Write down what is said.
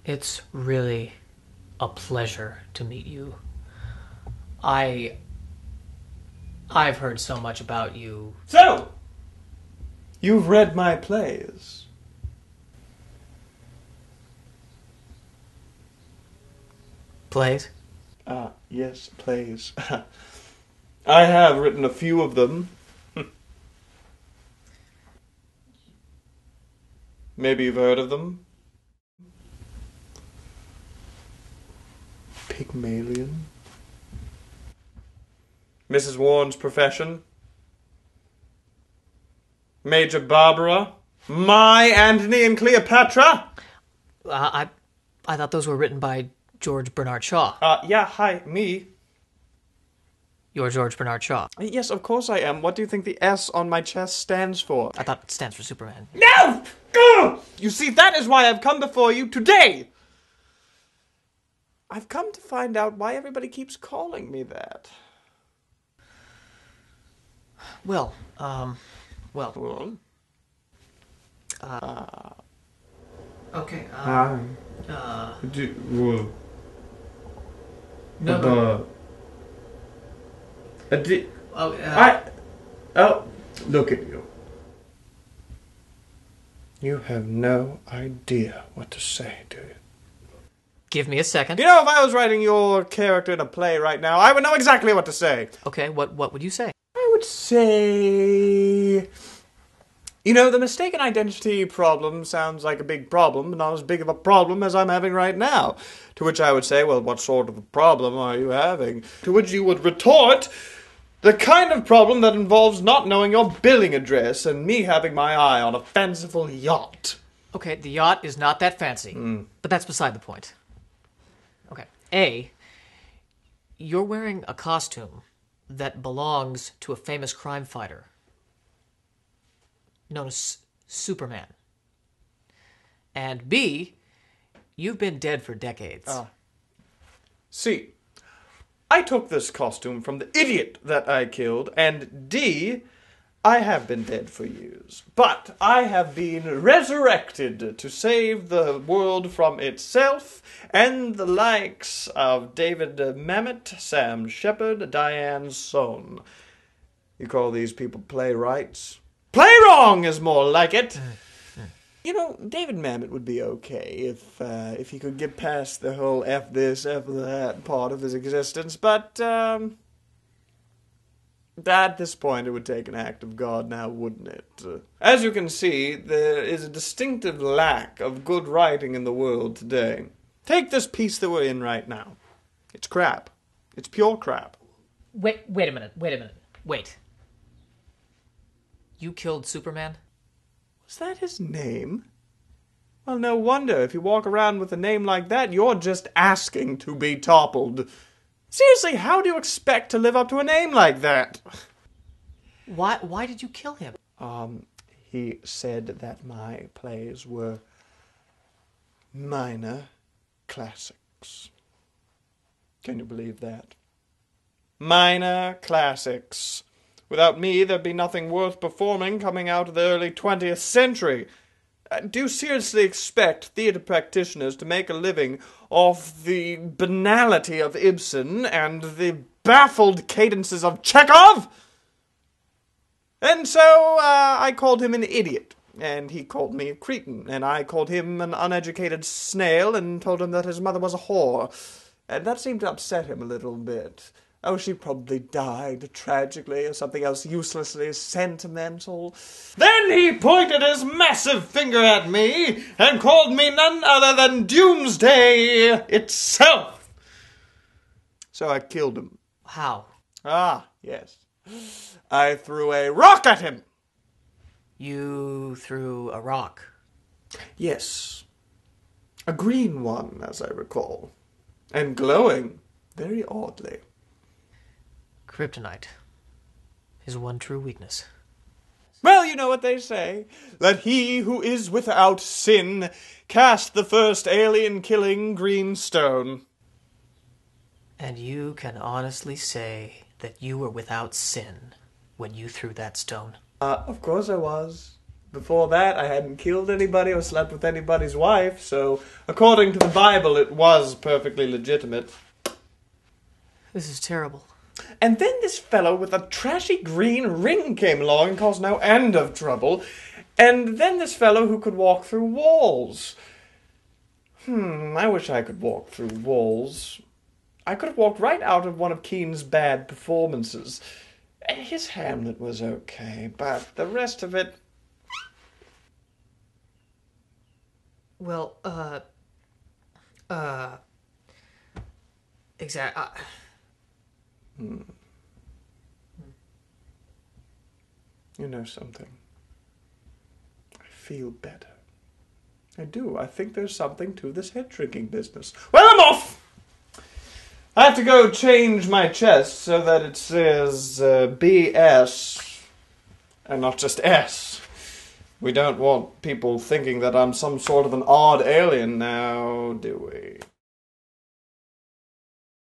It's really a pleasure to meet you. I've heard so much about you. So, you've read my plays. Plays? Yes, plays. I have written a few of them. Maybe you've heard of them? Pygmalion. Mrs. Warren's Profession. Major Barbara. My Antony and Cleopatra. I thought those were written by George Bernard Shaw. Yeah, hi, me. You're George Bernard Shaw. Yes, of course I am. What do you think the S on my chest stands for? I thought it stands for Superman. No! Ugh! You see, that is why I've come before you today. I've come to find out why everybody keeps calling me that. Well, Well, okay, no, look at you. You have no idea what to say, do you? give me a second. You know, if I was writing your character in a play right now, I would know exactly what to say. Okay, what would you say? I would say... You know, the mistaken identity problem sounds like a big problem, but not as big of a problem as I'm having right now. To which I would say, well, what sort of a problem are you having? To which you would retort, the kind of problem that involves not knowing your billing address and me having my eye on a fanciful yacht. Okay, the yacht is not that fancy, but that's beside the point. Okay, A, you're wearing a costume that belongs to a famous crime fighter known as Superman. And B, you've been dead for decades. C, I took this costume from the idiot that I killed, and D, I have been dead for years, but I have been resurrected to save the world from itself and the likes of David Mamet, Sam Shepard, Diane Sohn. You call these people playwrights? Play wrong is more like it. You know, David Mamet would be okay if he could get past the whole F this, F that part of his existence, but at this point it would take an act of God now, wouldn't it? As you can see, there is a distinctive lack of good writing in the world today. Take this piece that we're in right now. It's crap. It's pure crap. Wait a minute. Wait. You killed Superman? Was that his name? Well, no wonder. If you walk around with a name like that, you're just asking to be toppled. Seriously, how do you expect to live up to a name like that? Why did you kill him? He said that my plays were minor classics. Can you believe that? Minor classics. Without me, there'd be nothing worth performing coming out of the early 20th century. Do you seriously expect theatre practitioners to make a living off the banality of Ibsen and the baffled cadences of Chekhov? And so I called him an idiot, and he called me a cretin, and I called him an uneducated snail and told him that his mother was a whore. And that seemed to upset him a little bit. Oh, she probably died tragically or something else uselessly sentimental. Then he pointed his massive finger at me and called me none other than Doomsday itself. So I killed him. How? Yes. I threw a rock at him. You threw a rock? Yes. A green one, as I recall. And glowing, very oddly. Kryptonite. His one true weakness. Well, you know what they say. Let he who is without sin cast the first alien-killing green stone. And you can honestly say that you were without sin when you threw that stone? Of course I was. before that, I hadn't killed anybody or slept with anybody's wife, so according to the Bible, it was perfectly legitimate. This is terrible. And then this fellow with a trashy green ring came along and caused no end of trouble. And then this fellow who could walk through walls. I wish I could walk through walls. I could have walked right out of one of Keane's bad performances. His Hamlet was okay, but the rest of it... Well, exactly. You know something? I feel better. I do. I think there's something to this head shrinking business. Well, I'm off! I have to go change my chest so that it says BS and not just S. We don't want people thinking that I'm some sort of an odd alien now, do we?